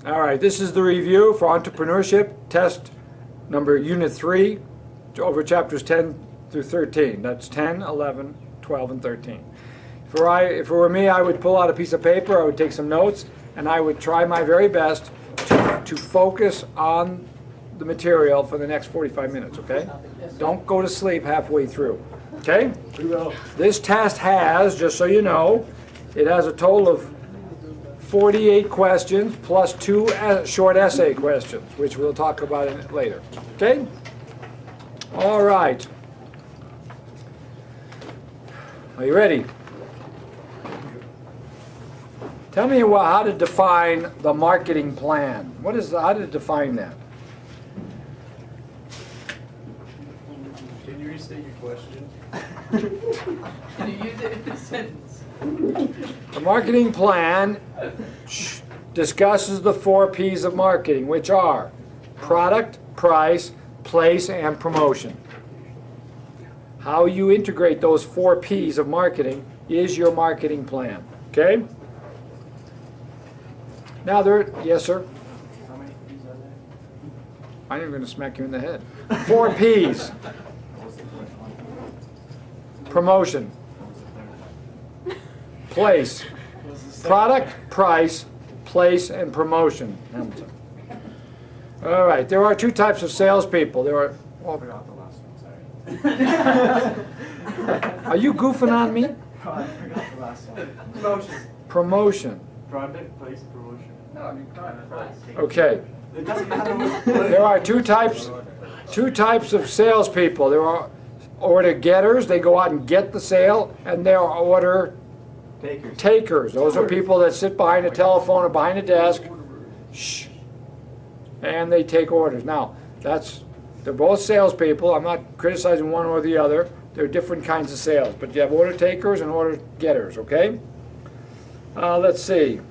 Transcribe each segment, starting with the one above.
All right, this is the review for Entrepreneurship Test number Unit 3 over chapters 10 through 13. That's 10, 11, 12, and 13. If it were me, I would pull out a piece of paper, I would take some notes, and I would try my very best to focus on the material for the next 45 minutes, okay? Don't go to sleep halfway through, okay? This test has, just so you know, it has a total of 48 questions plus 2 short essay questions, which we'll talk about later, okay? All right. Are you ready? Tell me how to define the marketing plan. How to define that? Can you restate your question? Can you use it in a sentence? The marketing plan discusses the 4 P's of marketing, which are product, price, place, and promotion. How you integrate those 4 P's of marketing is your marketing plan, okay? Now yes sir? How many P's are there? I'm going to smack you in the head. 4 P's. Promotion. Place. Product, price, place, and promotion. Hamilton. All right, there are 2 types of salespeople. There are. Oh, I forgot the last one, sorry. Are you goofing on me? Oh, I forgot the last one. Promotion. Promotion. Product, place, promotion. No, I mean product, price. Okay. It doesn't matter what. There are 2 types of salespeople. There are order getters. They go out and get the sale, and there are order takers. Those are people that sit behind a telephone or behind a desk, and they take orders. Now, they're both salespeople. I'm not criticizing one or the other. They're different kinds of sales, but you have order takers and order getters. Okay. Let's see.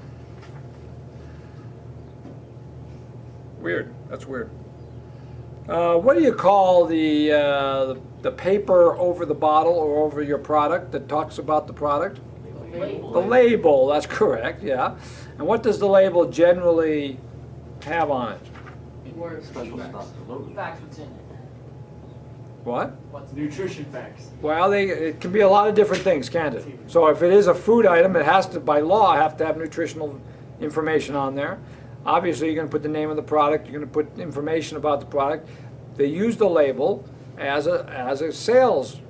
Weird. That's weird. What do you call the paper over the bottle or over your product that talks about the product? The label. That's correct, yeah. And what does the label generally have on it? Special stuff. Facts what's in it. What? What's Nutrition facts. Well, it can be a lot of different things, can't it? So if it is a food item, it has to, by law, have to have nutritional information on there. Obviously, you're going to put the name of the product. You're going to put information about the product. They use the label as a sales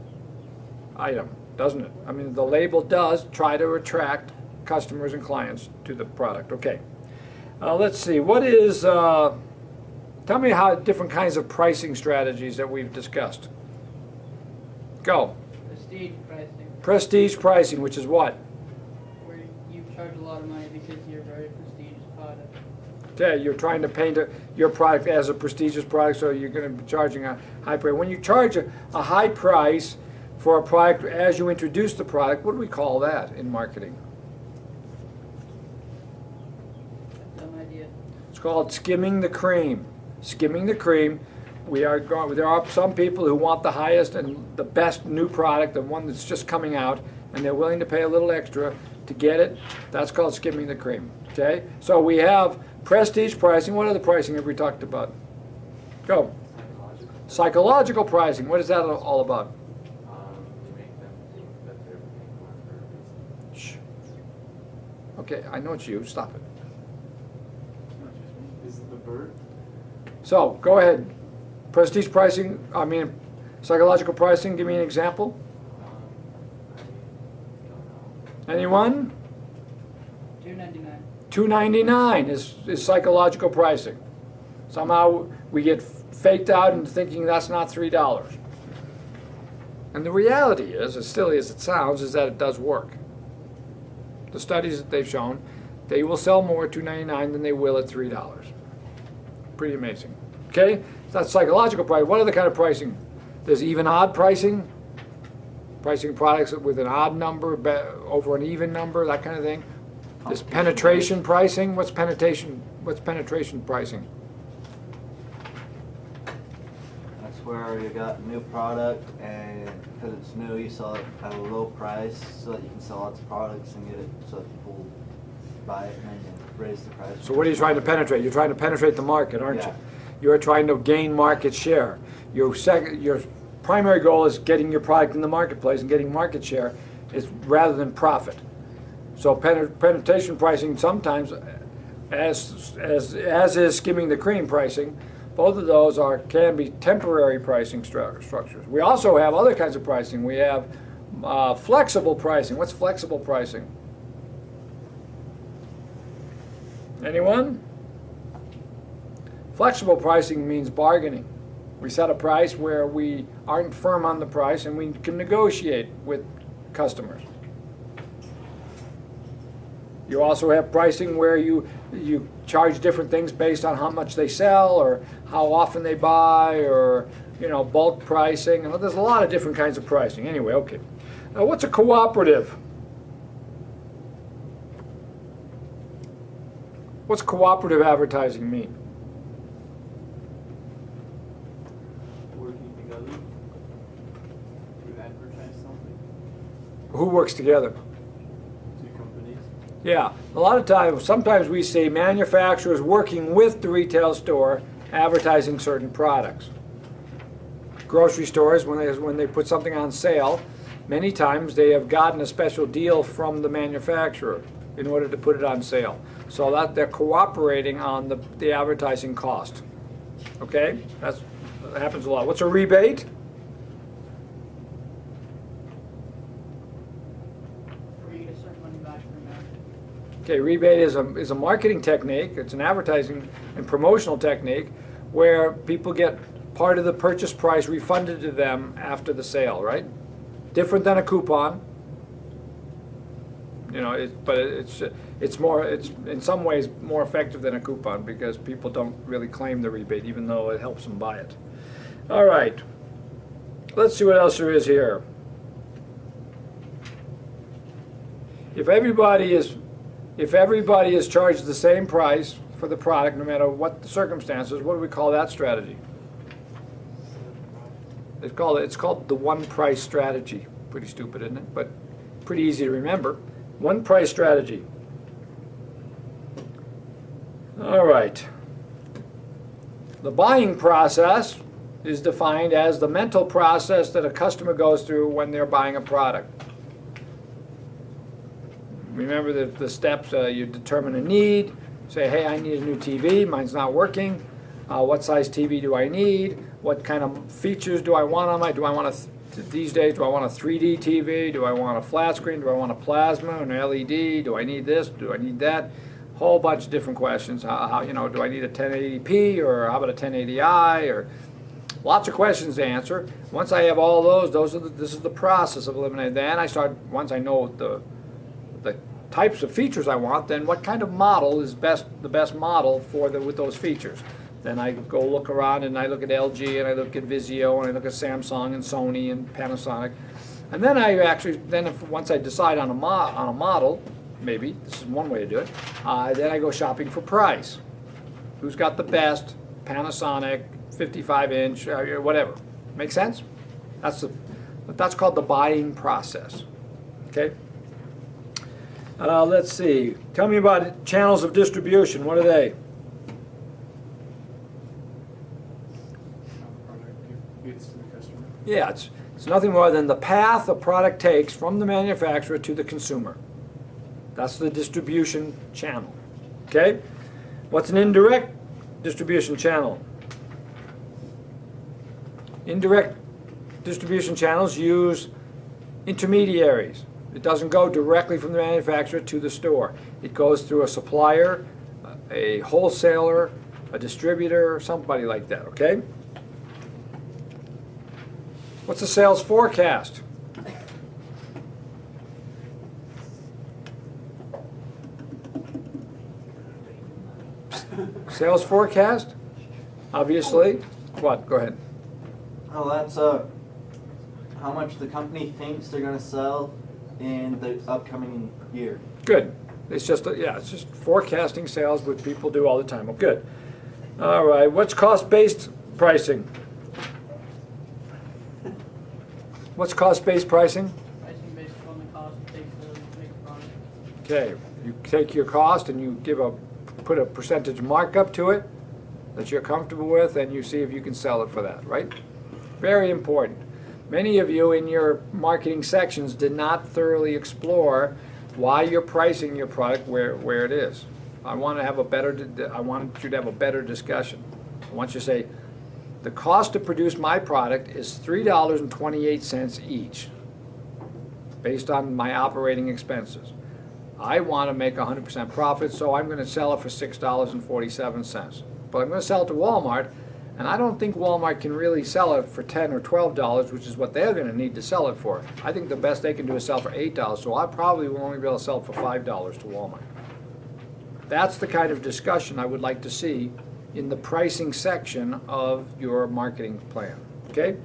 item, doesn't it? I mean, the label does try to attract customers and clients to the product. Okay. Let's see. What is? Tell me how different kinds of pricing strategies that we've discussed. Go. prestige pricing? Prestige pricing, which is what? Where you charge a lot of money because you're a very prestigious product. Okay, you're trying to paint your product as a prestigious product, so you're going to be charging a high price. When you charge a high price for a product as you introduce the product, what do we call that in marketing? Dumb idea. It's called skimming the cream. Skimming the cream. There are some people who want the highest and the best new product, the one that's just coming out, and they're willing to pay a little extra to get it. That's called skimming the cream. Okay? So we have prestige pricing. What other pricing have we talked about? Go. Psychological pricing. What is that all about? To make them think that they're paying more for a reason. Shh. Okay, I know it's you. Stop it. It's not just me. Is it the bird? So, go ahead. Prestige pricing, psychological pricing, give me an example. I don't know. Anyone? $2.99. $2.99 is psychological pricing. Somehow we get faked out into thinking that's not $3. And the reality is, as silly as it sounds, is that it does work. The studies that they've shown, they will sell more at $2.99 than they will at $3. Pretty amazing. Okay? So that's psychological pricing. What other kind of pricing? There's even odd pricing. Pricing products with an odd number over an even number, that kind of thing. There's penetration pricing. What's penetration pricing? That's where you got a new product, and because it's new, you sell it at a low price so that you can sell lots of products and get it so that people buy it and then you raise the price. So what are you trying to penetrate? You're trying to penetrate the market, aren't Yeah. you? You're trying to gain market share. Your primary goal is getting your product in the marketplace and getting market share, is rather than profit. So penetration pricing sometimes, as is skimming the cream pricing, both of those can be temporary pricing structures. We also have other kinds of pricing. We have flexible pricing. What's flexible pricing? Anyone? Flexible pricing means bargaining. We set a price where we aren't firm on the price and we can negotiate with customers. You also have pricing where you charge different things based on how much they sell or how often they buy, or bulk pricing. And there's a lot of different kinds of pricing. Anyway, okay. Now, what's a cooperative? What's cooperative advertising mean? Working together to advertise something. Who works together? Two companies. Yeah, a lot of times, sometimes we see manufacturers working with the retail store advertising certain products. Grocery stores, when they put something on sale, many times they have gotten a special deal from the manufacturer in order to put it on sale. So that they're cooperating on the advertising cost. Okay? That happens a lot. What's a rebate? Where you get a certain money back from that. Okay, rebate is a marketing technique. It's an advertising and promotional technique where people get part of the purchase price refunded to them after the sale, right? Different than a coupon. But it's in some ways more effective than a coupon because people don't really claim the rebate even though it helps them buy it. All right, let's see what else there is here. If everybody is charged the same price for the product no matter what the circumstances, what do we call that strategy? It's called the one price strategy. Pretty stupid, isn't it? But pretty easy to remember. One price strategy. All right. The buying process is defined as the mental process that a customer goes through when they're buying a product. Remember the steps. You determine a need. Say, hey, I need a new TV. Mine's not working. What size TV do I need? What kind of features do I want on my? These days, do I want a 3D TV? Do I want a flat screen? Do I want a plasma, an LED? Do I need this? Do I need that? Whole bunch of different questions. Do I need a 1080p or how about a 1080i? Or lots of questions to answer. Once I have all those this is the process of eliminating. Then once I know the types of features I want, then what kind of model is the best model with those features. Then I go look around and I look at LG and I look at Vizio and I look at Samsung and Sony and Panasonic. And then once I decide on a model, maybe, this is one way to do it, then I go shopping for price. Who's got the best Panasonic, 55-inch, whatever. Make sense? That's called the buying process. Okay? Let's see. Tell me about channels of distribution. What are they? Gets to the customer. Yeah, it's nothing more than the path a product takes from the manufacturer to the consumer. That's the distribution channel. Okay? What's an indirect distribution channel? Indirect distribution channels use intermediaries. It doesn't go directly from the manufacturer to the store. It goes through a supplier, a wholesaler, a distributor, somebody like that, okay? What's a sales forecast? Sales forecast? Obviously. What? Go ahead. Oh, that's how much the company thinks they're going to sell in the upcoming year. Good. It's just it's just forecasting sales, which people do all the time. Well, good. All right. What's cost-based pricing? What's cost-based pricing? Pricing based on the cost it takes to make a product. Okay. You take your cost and you put a percentage markup to it that you're comfortable with, and you see if you can sell it for that, right? Very important. Many of you in your marketing sections did not thoroughly explore why you're pricing your product where it is. I want you to have a better discussion. I want you to say, the cost to produce my product is $3.28 each, based on my operating expenses. I want to make 100% profit, so I'm going to sell it for $6.47. But I'm going to sell it to Walmart, and I don't think Walmart can really sell it for $10 or $12, which is what they're going to need to sell it for. I think the best they can do is sell for $8, so I probably will only be able to sell it for $5 to Walmart. That's the kind of discussion I would like to see in the pricing section of your marketing plan. Okay?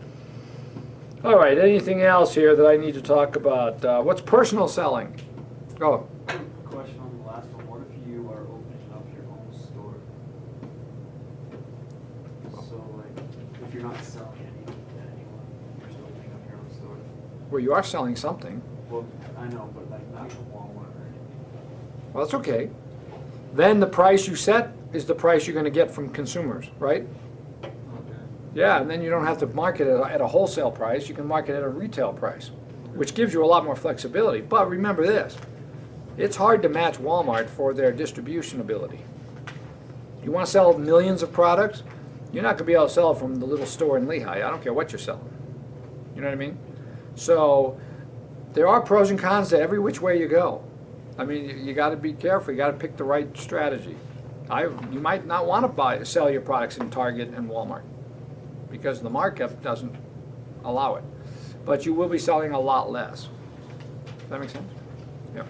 All right, anything else here that I need to talk about? What's personal selling? Go. Question on the last one. What if you are opening up your own store? So, like, if you're not selling anything to anyone, you're still opening up your own store. Well, you are selling something. Well, I know, but like not to Walmart or anything. Well, that's okay. Then the price you set is the price you're going to get from consumers, right? Okay. Yeah, and then you don't have to market it at a wholesale price. You can market it at a retail price, which gives you a lot more flexibility. But remember this, it's hard to match Walmart for their distribution ability. You want to sell millions of products, you're not going to be able to sell it from the little store in Lehigh. I don't care what you're selling. You know what I mean? So there are pros and cons to every which way you go. I mean, you got to be careful. You got to pick the right strategy. You might not want to sell your products in Target and Walmart because the markup doesn't allow it. But you will be selling a lot less. Does that make sense? Yeah.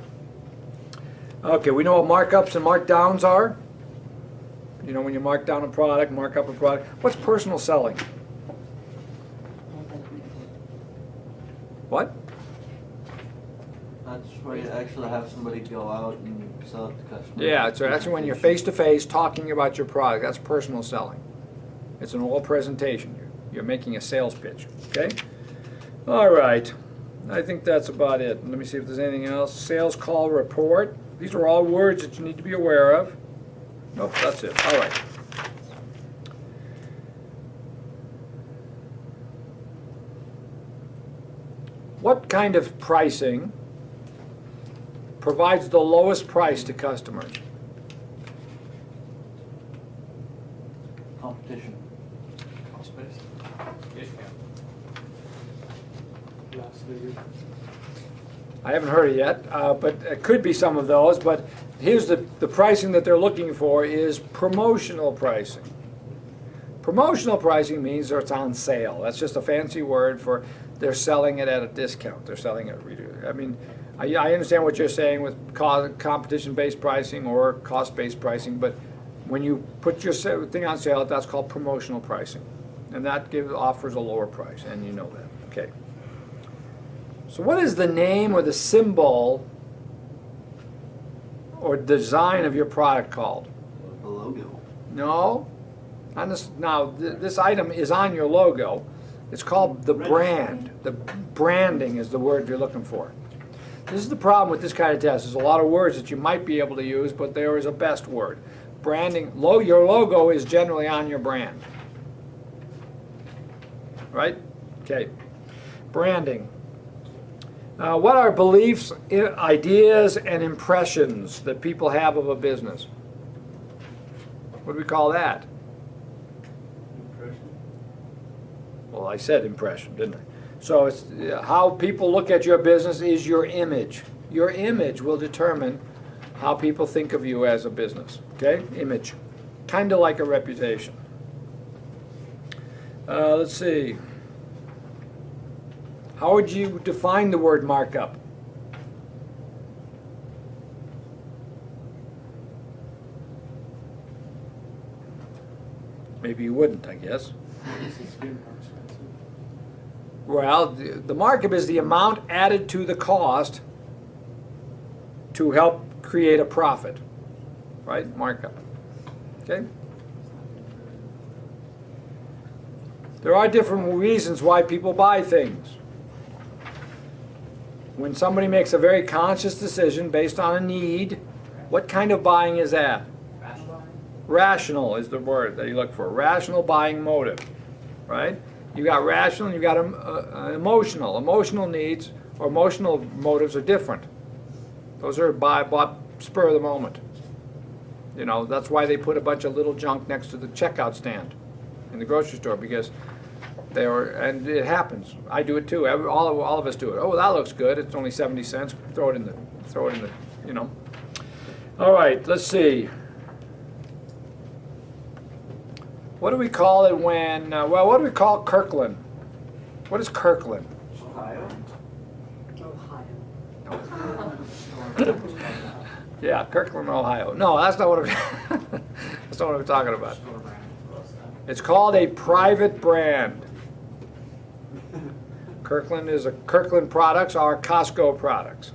Okay, we know what markups and markdowns are. You know, when you mark down a product, mark up a product. What's personal selling? What? That's where you actually have somebody go out and sell it to customers. Yeah, so that's when you're face-to-face talking about your product. That's personal selling. It's an oral presentation. You're making a sales pitch, okay? All right. I think that's about it. Let me see if there's anything else. Sales call report. These are all words that you need to be aware of. Nope, that's it. All right. What kind of pricing provides the lowest price to customers? Competition. Cost-based. Discount. Last figure. I haven't heard it yet, but it could be some of those. But here's the pricing that they're looking for is promotional pricing. Promotional pricing means it's on sale. That's just a fancy word for they're selling it at a discount. They're selling it. I mean, I understand what you're saying with competition-based pricing or cost-based pricing, but when you put your thing on sale, that's called promotional pricing, and that offers a lower price, and you know that. Okay. So what is the name or the symbol or design of your product called? The logo. No. Now, this item is on your logo. It's called the brand. The branding is the word you're looking for. This is the problem with this kind of test. There's a lot of words that you might be able to use, but there is a best word. Branding. Your logo is generally on your brand. Right? Okay. Branding. What are beliefs, ideas, and impressions that people have of a business? What do we call that? Impression. Well, I said impression, didn't I? So it's how people look at your business is your image. Your image will determine how people think of you as a business. Okay? Image. Kind of like a reputation. Let's see. How would you define the word markup? Maybe you wouldn't, I guess. This is good, more expensive. Well, the markup is the amount added to the cost to help create a profit, right? Markup. Okay? There are different reasons why people buy things. When somebody makes a very conscious decision based on a need, what kind of buying is that? Rational is the word that you look for. Rational buying motive, right? You got rational and you got emotional. Emotional needs or emotional motives are different. Those are bought spur of the moment. You know, that's why they put a bunch of little junk next to the checkout stand in the grocery store, because they are, and it happens. I do it too. All of us do it. Oh, that looks good. It's only 70 cents. Throw it in the, you know. All right, let's see. What do we call it when, well, what do we call Kirkland? What is Kirkland? Ohio? Yeah, Kirkland, Ohio. No, that's not what that's not what I'm talking about. It's called a private brand. Kirkland products are Costco products.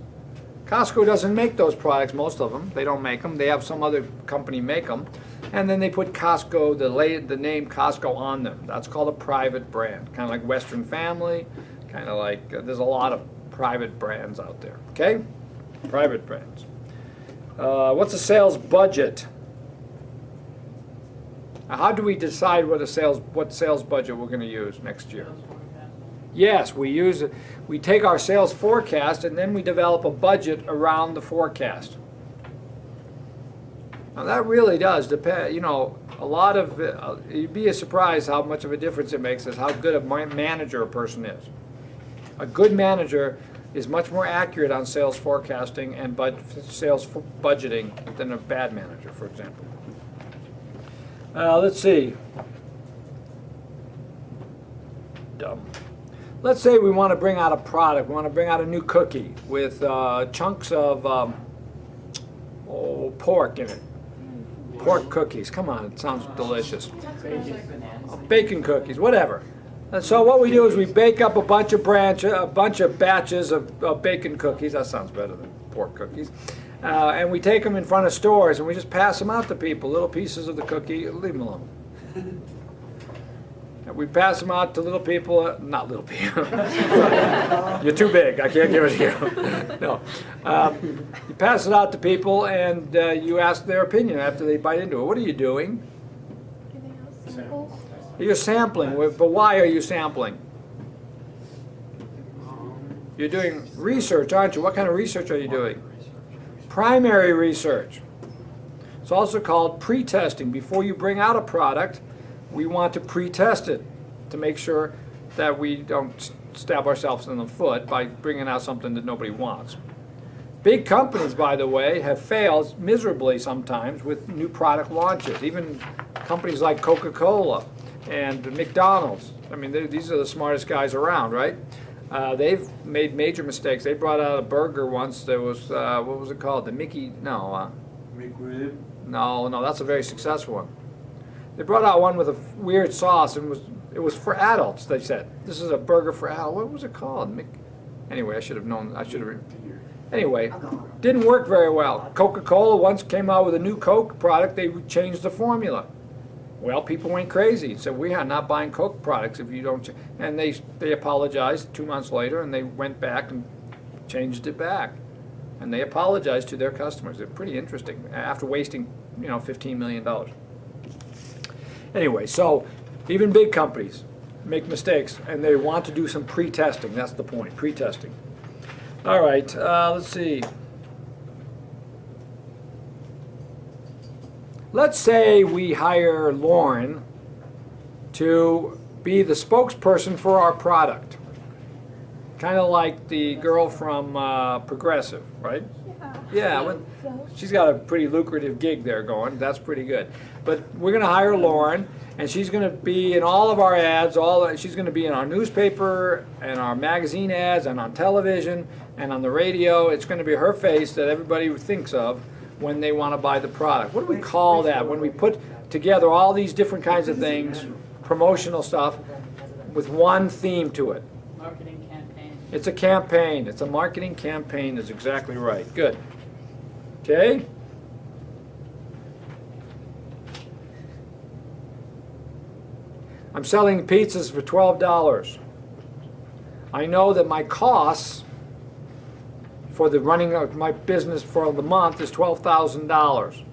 Costco doesn't make those products, most of them. They don't make them. They have some other company make them. And then they put Costco, the name Costco on them. That's called a private brand. Kind of like Western Family, kind of like, there's a lot of private brands out there. Okay? Private brands. What's a sales budget? How do we decide what sales budget we're going to use next year? Yes, we take our sales forecast and then we develop a budget around the forecast. Now that really does depend, you know, a lot of, you'd be surprised how much of a difference it makes as how good a manager a person is. A good manager is much more accurate on sales forecasting and sales budgeting than a bad manager, for example. Let's see. Dumb. Let's say we want to bring out a product. We want to bring out a new cookie with chunks of pork in it. Pork cookies. Come on, it sounds delicious. Bacon cookies, whatever. And so what we do is we bake up a bunch of batches of bacon cookies. That sounds better than pork cookies. And we take them in front of stores and we just pass them out to people, little pieces of the cookie. Leave them alone. And we pass them out to little people, not little people. You're too big. I can't give it to you. No. You pass it out to people and you ask their opinion after they bite into it. What are you doing? Do they have samples? You're sampling, but why are you sampling? You're doing research, aren't you? What kind of research are you doing? Primary research. It's also called pre-testing. Before you bring out a product, we want to pre-test it to make sure that we don't stab ourselves in the foot by bringing out something that nobody wants. Big companies, by the way, have failed miserably sometimes with new product launches. Even companies like Coca-Cola and McDonald's. I mean, these are the smartest guys around, right? They've made major mistakes. They brought out a burger once that was, what was it called? The Mickey, no. McRib? No, that's a very successful one. They brought out one with a weird sauce, and it was for adults, they said. This is a burger for adults. What was it called? Anyway, I should have known. Anyway, didn't work very well. Coca-Cola once came out with a new Coke product. They changed the formula. Well, people went crazy and said, we are not buying Coke products if you don't. And they apologized 2 months later, and they went back and changed it back. And they apologized to their customers. They're pretty interesting after wasting, $15 million. Anyway, so even big companies make mistakes, and they want to do some pre-testing. That's the point, pre-testing. All right, let's see. Let's say we hire Lauren to be the spokesperson for our product. Kind of like the girl from Progressive, right? Yeah, well, she's got a pretty lucrative gig there going. That's pretty good. But we're going to hire Lauren, and she's going to be in all of our ads. She's going to be in our newspaper, and our magazine ads, and on television, and on the radio. It's going to be her face that everybody thinks of when they want to buy the product. What do we call that? When we put together all these different kinds of things, promotional stuff, with one theme to it. Marketing campaign. It's a campaign. It's a marketing campaign is exactly right. Good. Okay? I'm selling pizzas for $12. I know that my costs for the running of my business for the month is $12,000.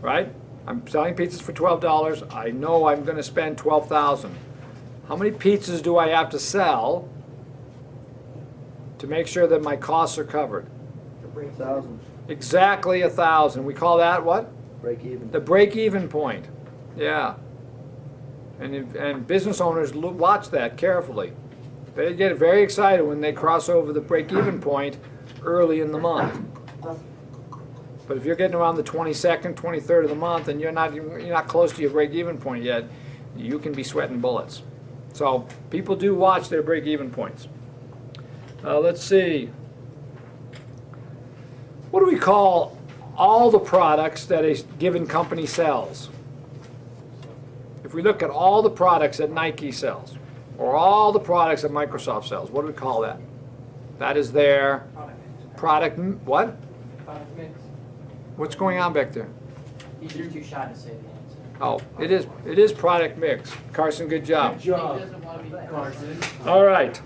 Right? I'm selling pizzas for $12. I know I'm going to spend $12,000. How many pizzas do I have to sell to make sure that my costs are covered? 1,000. Exactly 1,000. We call that what? Break even. The break-even point. Yeah. And business owners watch that carefully. They get very excited when they cross over the break-even point early in the month. But if you're getting around the 22nd, 23rd of the month and you're not close to your break-even point yet, you can be sweating bullets. So people do watch their break-even points. Let's see. What do we call all the products that a given company sells? If we look at all the products that Nike sells, or all the products that Microsoft sells, what do we call that? That is their product, what? Product mix. What's going on back there? He's just too shy to say the answer. Oh, it is product mix. Carson, good job. He doesn't want to be Carson. All right.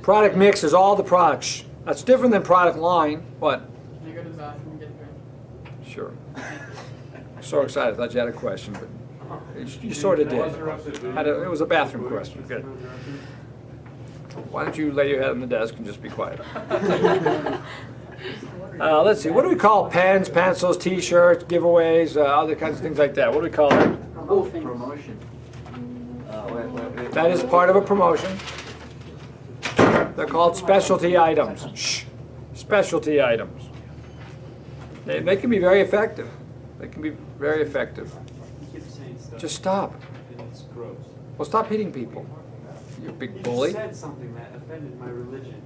Product mix is all the products. That's different than product line. What? Can I go to the bathroom and get a drink? Sure. So excited. I thought you had a question, but you sort of did. It was a bathroom question. Good. Why don't you lay your head on the desk and just be quiet? Let's see. What do we call pens, pencils, T-shirts, giveaways, other kinds of things like that? What do we call that? Promotion. That is part of a promotion. They're called specialty items. Shh. Specialty items. They can be very effective. They can be very effective. You keep saying stuff. Just stop. And it's gross. Well, stop hitting people. You big bully. You said something that offended my religion.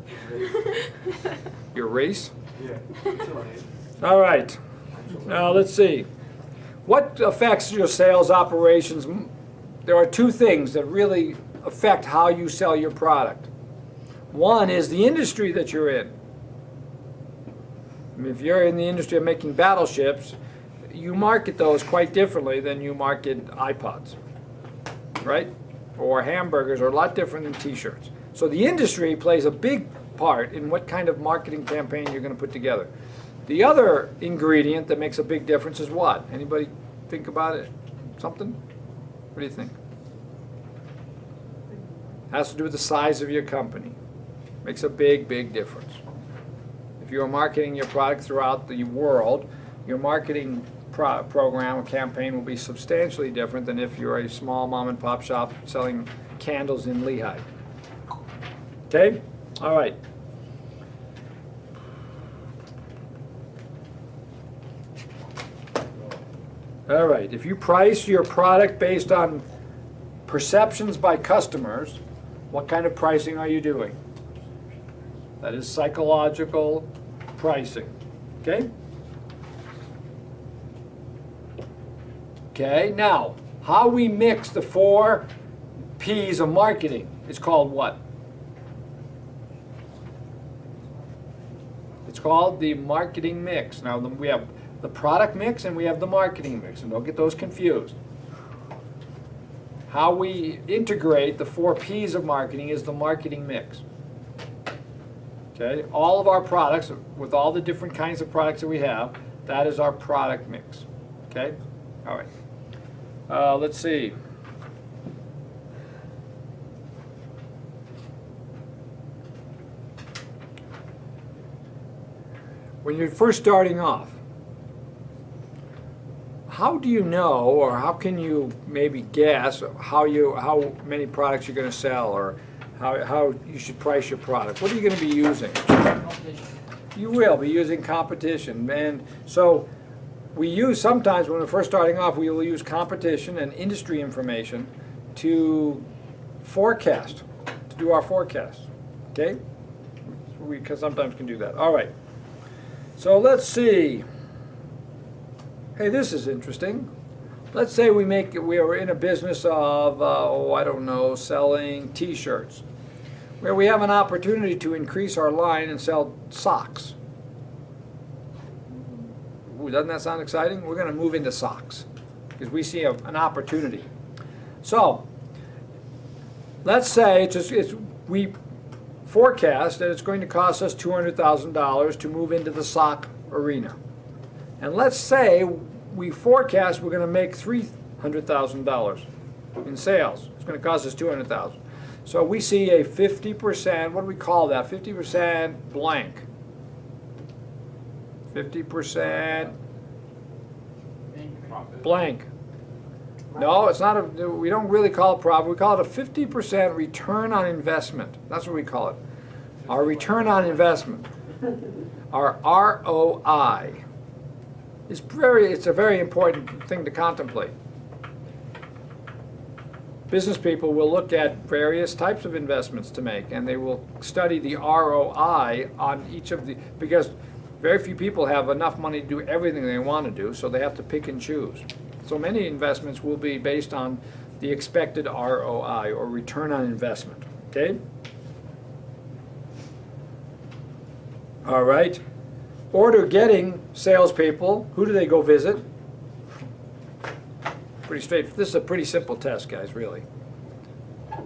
Your race. Yeah. Until I All right. Now let's see. What affects your sales operations? There are two things that really affect how you sell your product. One is the industry that you're in. I mean, if you're in the industry of making battleships, you market those quite differently than you market iPods, right? Or hamburgers are a lot different than T-shirts. So the industry plays a big part in what kind of marketing campaign you're going to put together. The other ingredient that makes a big difference is what? Anybody think about it? Something? What do you think? Has to do with the size of your company. Makes a big, big difference. If you're marketing your product throughout the world, your marketing program or campaign will be substantially different than if you're a small mom and pop shop selling candles in Lehigh. Okay? All right. All right. If you price your product based on perceptions by customers, what kind of pricing are you doing? That is psychological pricing. Okay? Okay, now, how we mix the 4 P's of marketing is called what? It's called the marketing mix. Now, we have the product mix and we have the marketing mix, and don't get those confused. How we integrate the 4 P's of marketing is the marketing mix. Okay, all of our products, with all the different kinds of products that we have, that is our product mix. Okay, all right. Let's see. When you're first starting off, how do you know, or how can you maybe guess how many products you're going to sell, or how you should price your product? What are you going to be using? Competition. You will be using competition, and so we use sometimes when we're first starting off, we will use competition and industry information to forecast, to do our forecast. Okay, we sometimes can do that. All right. So let's see. Hey, this is interesting. Let's say we are in a business of I don't know, selling T-shirts, where we have an opportunity to increase our line and sell socks. Ooh, doesn't that sound exciting? We're going to move into socks because we see an opportunity. So let's say it's we forecast that it's going to cost us $200,000 to move into the SOC arena. And let's say we forecast we're going to make $300,000 in sales. It's going to cost us $200,000. So we see a 50%, what do we call that? 50% blank. 50% blank. No, it's not a, we don't really call it profit. We call it a 50% return on investment. That's what we call it. Our return on investment. Our ROI. It's a very important thing to contemplate. Business people will look at various types of investments to make, and they will study the ROI on each of the, because very few people have enough money to do everything they want to do, so they have to pick and choose. So many investments will be based on the expected ROI, or return on investment. Okay? All right. Order getting salespeople, who do they go visit? Pretty straight. This is a pretty simple test, guys, really.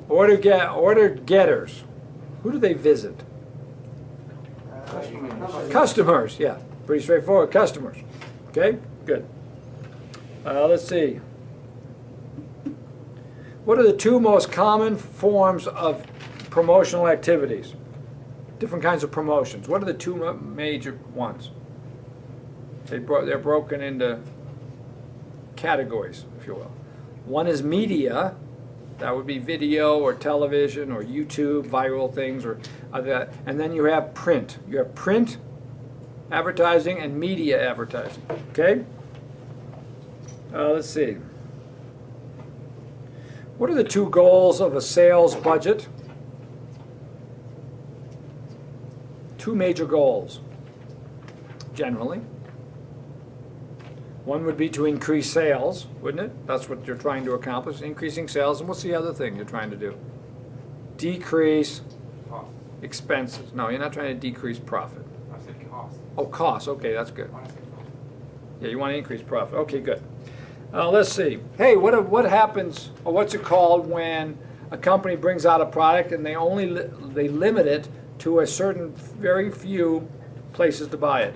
Order getters, who do they visit? Customers, yeah. Pretty straightforward. Customers. Okay? Good. Let's see. What are the two most common forms of promotional activities? Different kinds of promotions. What are the two major ones? They're broken into categories, if you will. One is media. That would be video or television or YouTube, viral things, or other. And then you have print. You have print advertising and media advertising. Okay? Let's see. What are the two goals of a sales budget? Two major goals, generally. One would be to increase sales, wouldn't it? That's what you're trying to accomplish, increasing sales. And what's the other thing you're trying to do? Decrease Cost. expenses. No, you're not trying to decrease profit. I said cost. Oh, cost. Okay, that's good. Why did I say cost? Yeah, you want to increase profit. Okay, good. Let's see. Hey, what happens, or what's it called when a company brings out a product and they limit it to a certain very few places to buy it?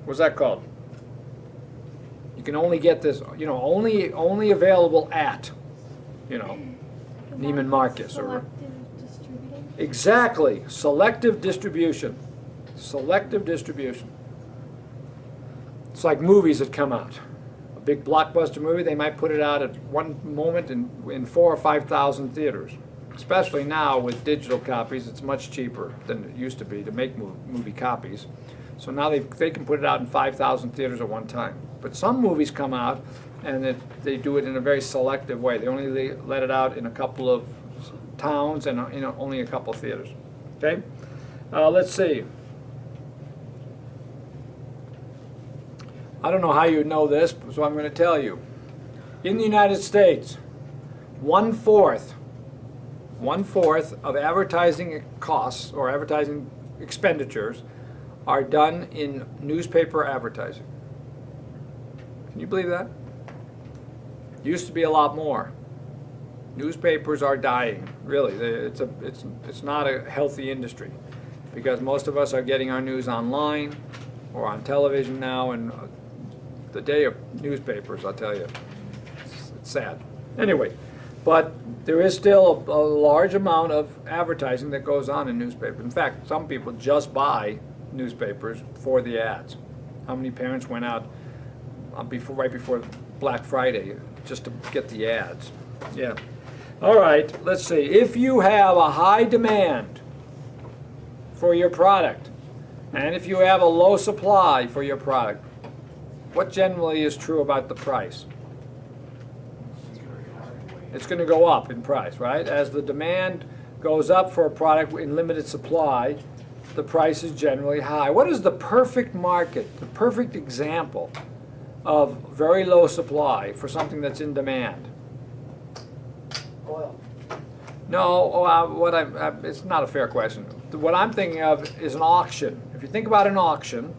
What's that called? You can only get this, only available at, Neiman Marcus or Selective distributing. exactly, selective distribution. Selective distribution. It's like movies that come out. A big blockbuster movie, they might put it out at one moment in 4,000 or 5,000 theaters. Especially now with digital copies, it's much cheaper than it used to be to make movie copies. So now they can put it out in 5,000 theaters at one time. But some movies come out and they do it in a very selective way. They only let it out in a couple of towns and only a couple of theaters. Okay? Let's see. I don't know how you know this, so I'm going to tell you. In the United States, 1/4 of advertising costs or advertising expenditures are done in newspaper advertising. Can you believe that? Used to be a lot more. Newspapers are dying, really. It's not a healthy industry because most of us are getting our news online or on television now, and the day of newspapers, I'll tell you, it's sad. Anyway, but there is still a large amount of advertising that goes on in newspapers. In fact, some people just buy newspapers for the ads. How many parents went out right before Black Friday just to get the ads? Yeah. All right, let's see. If you have a high demand for your product, and if you have a low supply for your product, what generally is true about the price? It's going to go up in price, right? As the demand goes up for a product in limited supply, the price is generally high. What is the perfect market, the perfect example of very low supply for something that's in demand? Oil. No, it's not a fair question. What I'm thinking of is an auction. If you think about an auction,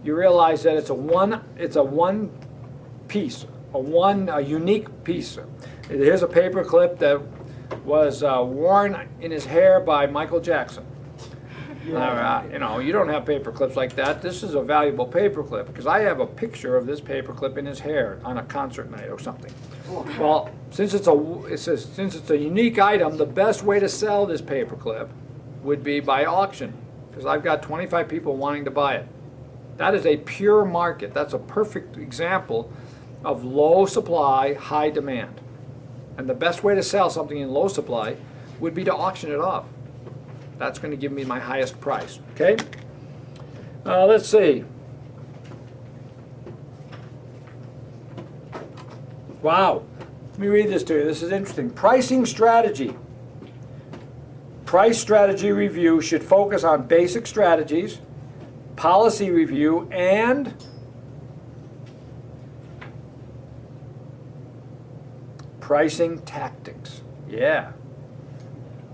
you realize that it's a one piece, a unique piece. Here's a paper clip that was worn in his hair by Michael Jackson. You know, you don't have paper clips like that. This is a valuable paper clip because I have a picture of this paper clip in his hair on a concert night or something. Well, since it's a unique item, the best way to sell this paper clip would be by auction because I've got 25 people wanting to buy it. That is a pure market. That's a perfect example of low supply, high demand. And the best way to sell something in low supply would be to auction it off. That's going to give me my highest price, okay? Let's see. Wow. Let me read this to you. This is interesting. Pricing strategy. Price strategy review should focus on basic strategies, policy review, and pricing tactics. Yeah.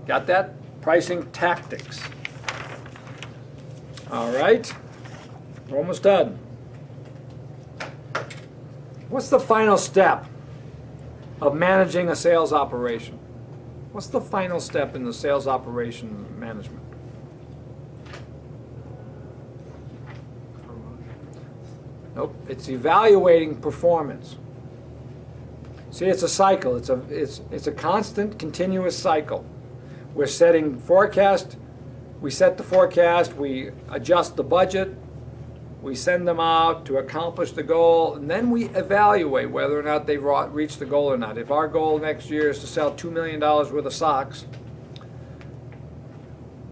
Got that? Pricing tactics. All right. We're almost done. What's the final step of managing a sales operation? What's the final step in the sales operation management? Nope. It's evaluating performance. See, it's a cycle. It's a constant, continuous cycle. We're setting forecast. We set the forecast. We adjust the budget. We send them out to accomplish the goal, and then we evaluate whether or not they've reached the goal or not. If our goal next year is to sell $2 million worth of socks,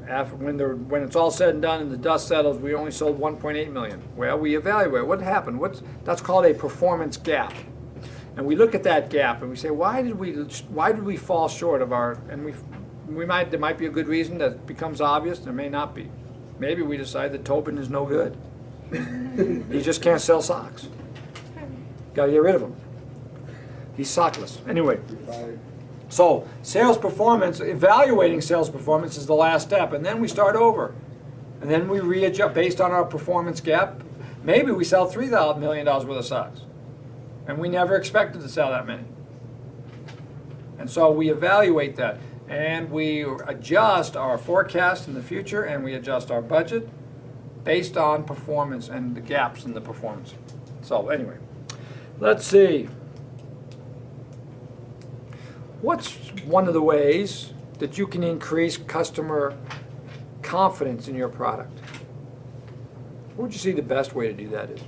when it's all said and done and the dust settles, we only sold 1.8 million. Well, we evaluate what happened. That's called a performance gap, and we look at that gap and we say, why did we fall short of our? And there might be a good reason that becomes obvious. There may not be. Maybe we decide that Tobin is no good. He just can't sell socks. Got to get rid of him. He's sockless. Anyway, so sales performance, evaluating sales performance is the last step, and then we start over. And then we readjust based on our performance gap. Maybe we sell $3 million worth of socks, and we never expected to sell that many. And so we evaluate that, and we adjust our forecast in the future, and we adjust our budget based on performance and the gaps in the performance. So anyway, let's see. What's one of the ways that you can increase customer confidence in your product? What would you see the best way to do that is?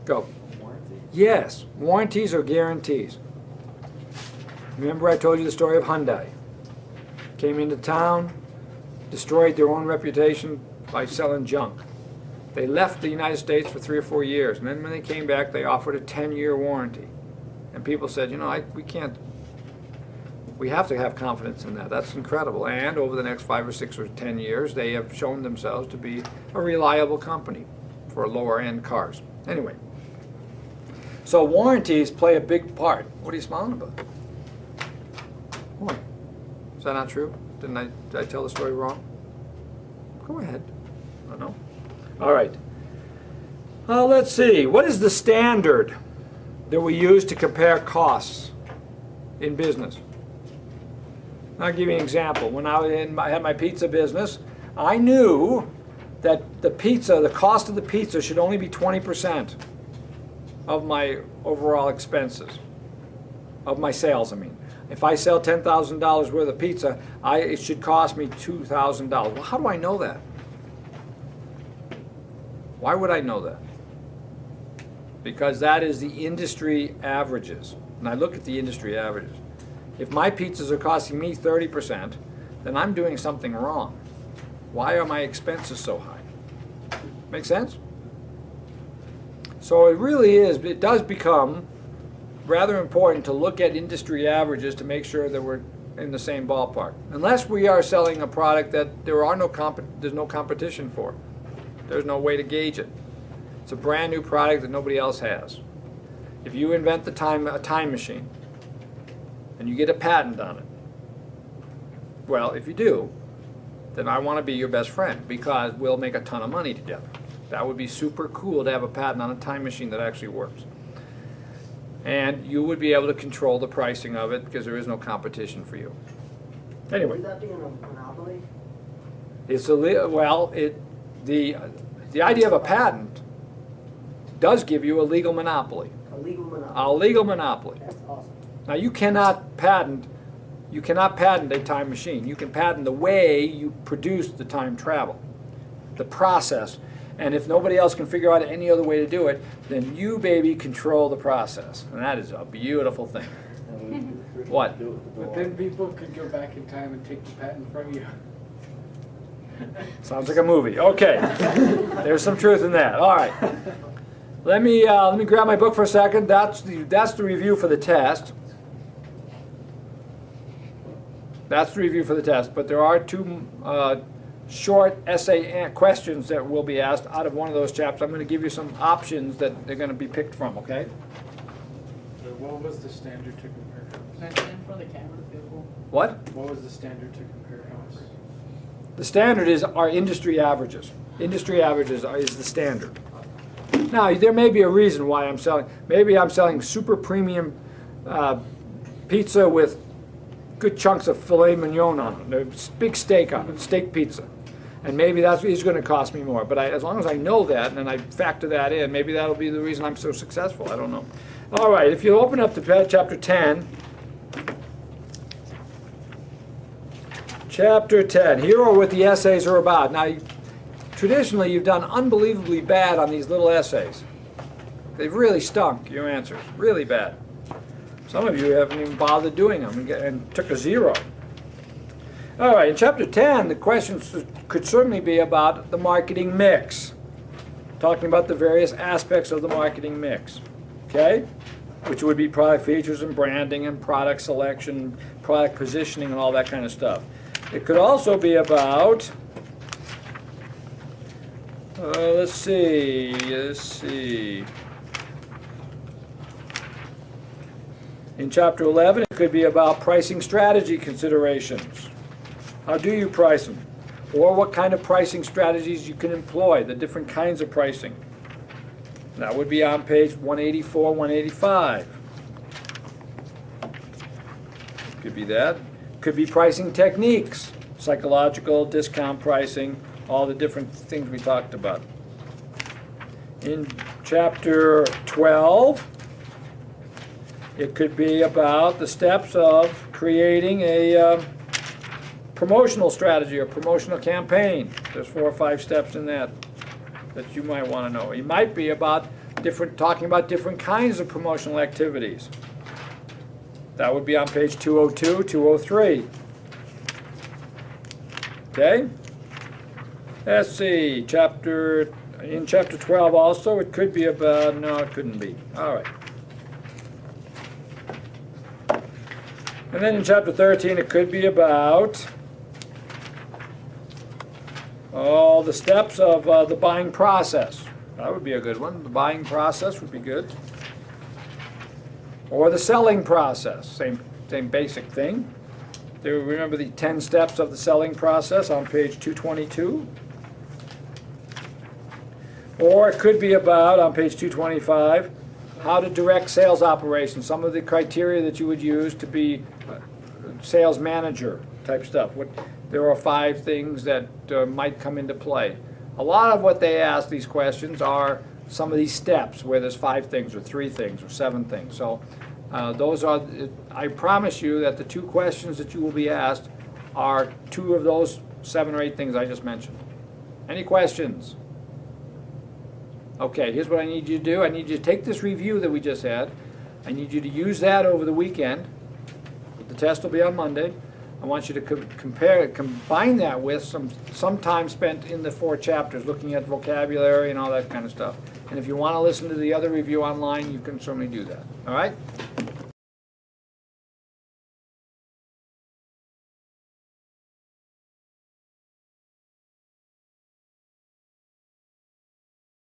Go. Warranty? Yes, warranties or guarantees. Remember I told you the story of Hyundai. Came into town, destroyed their own reputation by selling junk. They left the United States for 3 or 4 years, and then when they came back, they offered a 10-year warranty. And people said, you know, we have to have confidence in that. That's incredible. And over the next 5 or 6 or 10 years, they have shown themselves to be a reliable company for lower-end cars. Anyway, so warranties play a big part. What are you smiling about? What? Is that not true? Did I tell the story wrong? Go ahead. I don't know. All right. Let's see. What is the standard that we use to compare costs in business? I'll give you an example. When I had my pizza business, I knew that the cost of the pizza should only be 20% of my overall expenses, of my sales, I mean. If I sell $10,000 worth of pizza, it should cost me $2,000. Well, how do I know that? Why would I know that? Because that is the industry averages. And I look at the industry averages. If my pizzas are costing me 30%, then I'm doing something wrong. Why are my expenses so high? Make sense? So it does become rather important to look at industry averages to make sure that we're in the same ballpark. Unless we are selling a product that there's no competition for. There's no way to gauge it. It's a brand new product that nobody else has. If you invent a time machine and you get a patent on it, well, if you do, then I want to be your best friend because we'll make a ton of money together. That would be super cool to have a patent on a time machine that actually works. and you would be able to control the pricing of it because there is no competition for you. Anyway, Would that be a monopoly? it's the idea of a patent does give you a legal monopoly. A legal monopoly? A legal monopoly. That's awesome. Now you cannot patent a time machine. You can patent the way you produce the time travel, the process. And if nobody else can figure out any other way to do it, then you, baby, control the process. And that is a beautiful thing. What? But then people could go back in time and take the patent from you. Sounds like a movie. Okay. There's some truth in that. All right. Let me grab my book for a second. That's the review for the test. That's the review for the test. But there are two short essay questions that will be asked out of one of those chapters. I'm going to give you some options that they're going to be picked from, okay? So what was the standard to compare Can I costs? stand in front of the camera to feel cool? What? What was the standard to compare costs? The standard is our industry averages. Industry averages is the standard. Now, there may be a reason why I'm selling. Maybe I'm selling super premium pizza with good chunks of filet mignon on it, a big steak on it, steak pizza. And maybe that's going to cost me more. But as long as I know that and I factor that in, maybe that'll be the reason I'm so successful. I don't know. All right, if you open up to chapter 10. Chapter 10. Here are what the essays are about. Now, traditionally, you've done unbelievably bad on these little essays. They've really stunk, your answers. Really bad. Some of you haven't even bothered doing them and took a 0. All right, in chapter 10, the questions could certainly be about the marketing mix. Talking about the various aspects of the marketing mix. Okay? Which would be product features and branding and product selection, product positioning and all that kind of stuff. It could also be about, let's see. In chapter 11, it could be about pricing strategy considerations. How do you price them? Or what kind of pricing strategies you can employ, the different kinds of pricing. That would be on page 184, 185. Could be that. Could be pricing techniques, psychological, discount pricing, all the different things we talked about. In chapter 12, it could be about the steps of creating a promotional strategy or promotional campaign. There's 4 or 5 steps in that you might want to know. It might be about talking about different kinds of promotional activities. That would be on page 202, 203. Okay? Let's see, in chapter 12 also, it could be about, no, it couldn't be. All right. And then in chapter 13, it could be about all the steps of the buying process. That would be a good one. The buying process would be good. Or the selling process, same basic thing. Do you remember the 10 steps of the selling process on page 222? Or it could be about, on page 225, how to direct sales operations, some of the criteria that you would use to be sales manager type stuff. There are 5 things that might come into play. A lot of what they ask, these questions, are some of these steps where there's 5 things or 3 things or 7 things. So those are, I promise you that the 2 questions that you will be asked are 2 of those 7 or 8 things I just mentioned. Any questions? Okay, here's what I need you to do. I need you to take this review that we just had. I need you to use that over the weekend. The test will be on Monday. I want you to combine that with some time spent in the 4 chapters, looking at vocabulary and all that kind of stuff. And if you want to listen to the other review online, you can certainly do that. All right?